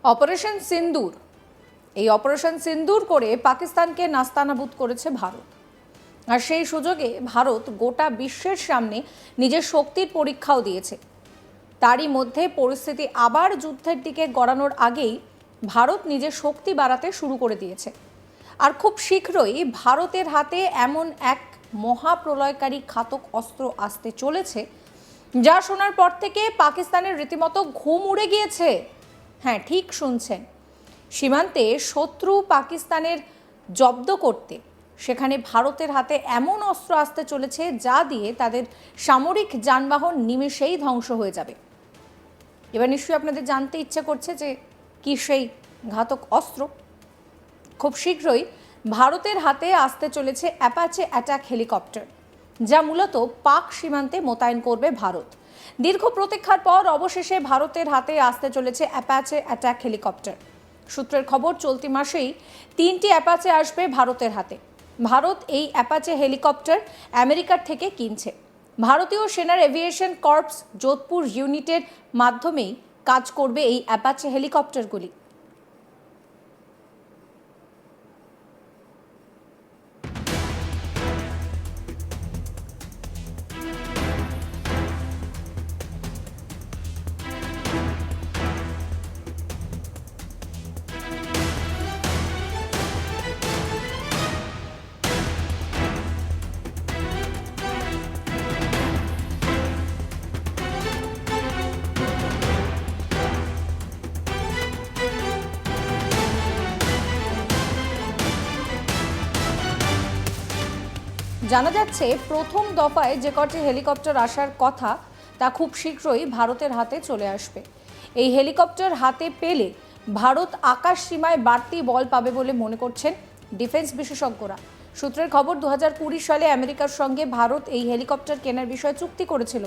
Operation সিন্দুর, এই operation সিন্দুর করে পাকিস্তানকে নাস্তানাবুদ করেছে ভারত। আর সেই সুযোগে ভারত গোটা বিশ্বের সামনে নিজের শক্তির পরীক্ষাও দিয়েছে। তারই মধ্যে পরিস্থিতি আবার যুদ্ধের দিকে গড়ানোর আগেই ভারত নিজের শক্তি বাড়াতে শুরু করে দিয়েছে। আর খুব শীঘ্রই ভারতের হাতে এমন এক মহাপ্রলয়কারী ঘাতক অস্ত্র আসতে চলেছে, যা শোনার পর থেকে পাকিস্তানের রীতিমতো ঘুম উড়ে গিয়েছে। হ্যাঁ, ঠিক শুনছেন, সীমান্তে শত্রু পাকিস্তানের জব্দ করতে সেখানে ভারতের হাতে এমন অস্ত্র আসতে চলেছে, যা দিয়ে তাদের সামরিক যানবাহন নিমেষেই ধ্বংস হয়ে যাবে। এবার নিশ্চয়ই আপনাদের জানতে ইচ্ছে করছে যে কি সেই ঘাতক অস্ত্র। খুব শীঘ্রই ভারতের হাতে আসতে চলেছে অ্যাপাচে অ্যাটাক হেলিকপ্টার, যা মূলত পাক সীমান্তে মোতায়েন করবে ভারত। দীর্ঘ প্রতীক্ষার পর অবশেষে ভারতের হাতে আসতে চলেছে অ্যাপাচে অ্যাটাক হেলিকপ্টার। সূত্রের খবর, চলতি মাসেই 3টি অ্যাপাচে আসবে ভারতের হাতে। ভারত এই অ্যাপাচে হেলিকপ্টার আমেরিকার থেকে কিনছে। ভারতীয় সেনার এভিয়েশন কর্পস যোধপুর ইউনিটের মাধ্যমেই কাজ করবে এই অ্যাপাচে হেলিকপ্টারগুলি। জানা যাচ্ছে, প্রথম দফায় যে কটি হেলিকপ্টার আসার কথা তা খুব শীঘ্রই ভারতের হাতে চলে আসবে। এই হেলিকপ্টার হাতে পেলে ভারত আকাশ সীমায় বাড়তি বল পাবে বলে মনে করছেন ডিফেন্স বিশেষজ্ঞরা। সূত্রের খবর, 2020 সালে আমেরিকার সঙ্গে ভারত এই হেলিকপ্টার কেনার বিষয়ে চুক্তি করেছিল।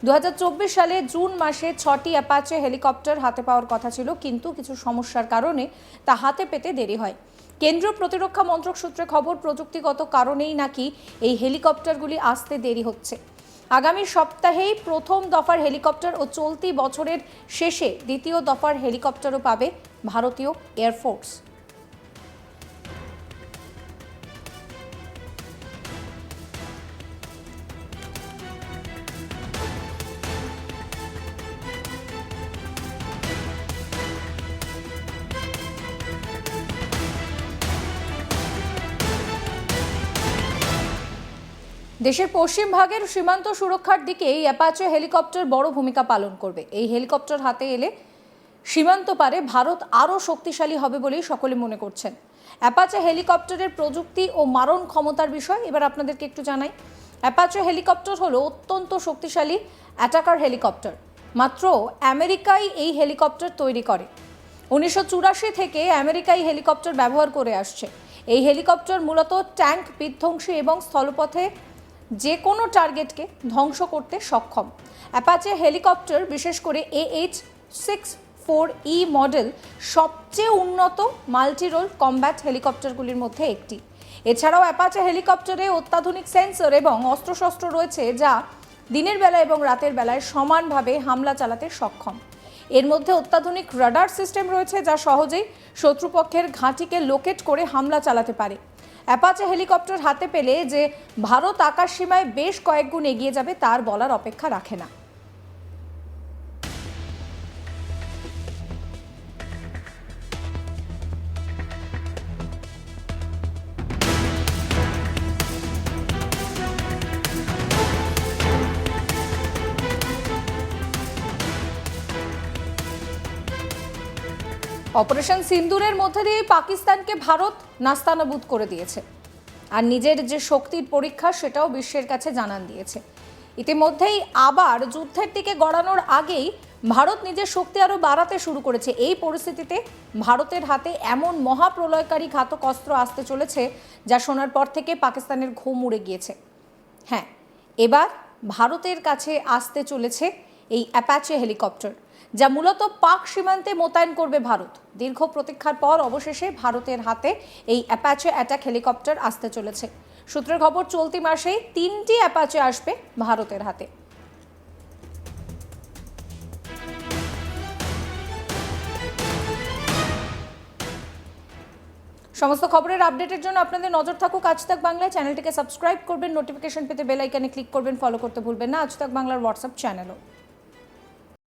2024 সালে জুন মাসে 6টি অ্যাপাচে হেলিকপ্টার হাতে পাওয়ার কথা ছিল, কিন্তু কিছু সমস্যার কারণে তা হাতে পেতে দেরি হয়। কেন্দ্রীয় প্রতিরক্ষা মন্ত্রক সূত্রে খবর, প্রযুক্তিগত কারণেই নাকি এই হেলিকপ্টারগুলি আসতে দেরি হচ্ছে। আগামী সপ্তাহেই প্রথম দফার হেলিকপ্টার ও চলতি বছরের শেষে দ্বিতীয় দফার হেলিকপ্টারও পাবে ভারতীয় এয়ারফোর্স। দেশের পশ্চিম ভাগের সীমান্ত সুরক্ষার দিকে এই অ্যাপাচে হেলিকপ্টার বড় ভূমিকা পালন করবে। এই হেলিকপ্টার হাতে এলে সীমান্ত পারে ভারত আরও শক্তিশালী হবে বলেই সকলে মনে করছেন। অ্যাপাচে হেলিকপ্টারের প্রযুক্তি ও মারণ ক্ষমতার বিষয় এবার আপনাদেরকে একটু জানাই। অ্যাপাচে হেলিকপ্টার হলো অত্যন্ত শক্তিশালী অ্যাটাকার হেলিকপ্টার। মাত্র আমেরিকাই এই হেলিকপ্টার তৈরি করে। 1984 থেকে আমেরিকা এই হেলিকপ্টার ব্যবহার করে আসছে। এই হেলিকপ্টার মূলত ট্যাঙ্ক বিধ্বংসী এবং স্থলপথে যে কোনো টার্গেটকে ধ্বংস করতে সক্ষম। অ্যাপাচে হেলিকপ্টার, বিশেষ করে AH-64E মডেল, সবচেয়ে উন্নত মাল্টিরোল কমব্যাট হেলিকপ্টারগুলির মধ্যে একটি। এছাড়াও অ্যাপাচে হেলিকপ্টারে অত্যাধুনিক সেন্সর এবং অস্ত্রশস্ত্র রয়েছে, যা দিনের বেলা এবং রাতের বেলায় সমানভাবে হামলা চালাতে সক্ষম। এর মধ্যে অত্যাধুনিক রাডার সিস্টেম রয়েছে, যা সহজেই শত্রুপক্ষের ঘাঁটিকে লোকেট করে হামলা চালাতে পারে। অ্যাপাচে হেলিকপ্টার হাতে পেলে যে ভারত আকাশ সীমায় বেশ কয়েক গুণ এগিয়ে যাবে তার বলার অপেক্ষা রাখে না। অপারেশন সিন্দুরের মধ্যে দিয়ে পাকিস্তানকে ভারত নাস্তানাবুদ করে দিয়েছে, আর নিজের যে শক্তির পরীক্ষা সেটাও বিশ্বের কাছে জানান দিয়েছে। ইতিমধ্যেই আবার যুদ্ধের দিকে গড়ানোর আগেই ভারত নিজের শক্তি আরও বাড়াতে শুরু করেছে। এই পরিস্থিতিতে ভারতের হাতে এমন মহাপ্রলয়কারী ঘাতক অস্ত্র আসতে চলেছে, যা শোনার পর থেকে পাকিস্তানের ঘুম উড়ে গিয়েছে। হ্যাঁ, এবার ভারতের কাছে আসতে চলেছে এই অ্যাপাচে হেলিকপ্টার, যা মূলত পাক সীমান্তে মোতায়েন করবে ভারত। দীর্ঘ প্রতীক্ষার পর অবশেষে ভারতের হাতে এই অ্যাপাচে অ্যাটাক হেলিকপ্টার আসতে চলেছে। সূত্রের খবর, চলতি মাসেই 3টি অ্যাপাচে আসবে ভারতের হাতে। সমস্ত খবরের আপডেটের জন্য আপনাদের নজর থাকুক আজ তাক বাংলা। চ্যানেলটিকে সাবস্ক্রাইব করবেন, নোটিফিকেশন পেতে বেল আইকনে ক্লিক করবেন, ফলো করতে ভুলবেন না আজ তাক বাংলার হোয়াটসঅ্যাপ চ্যানেলও।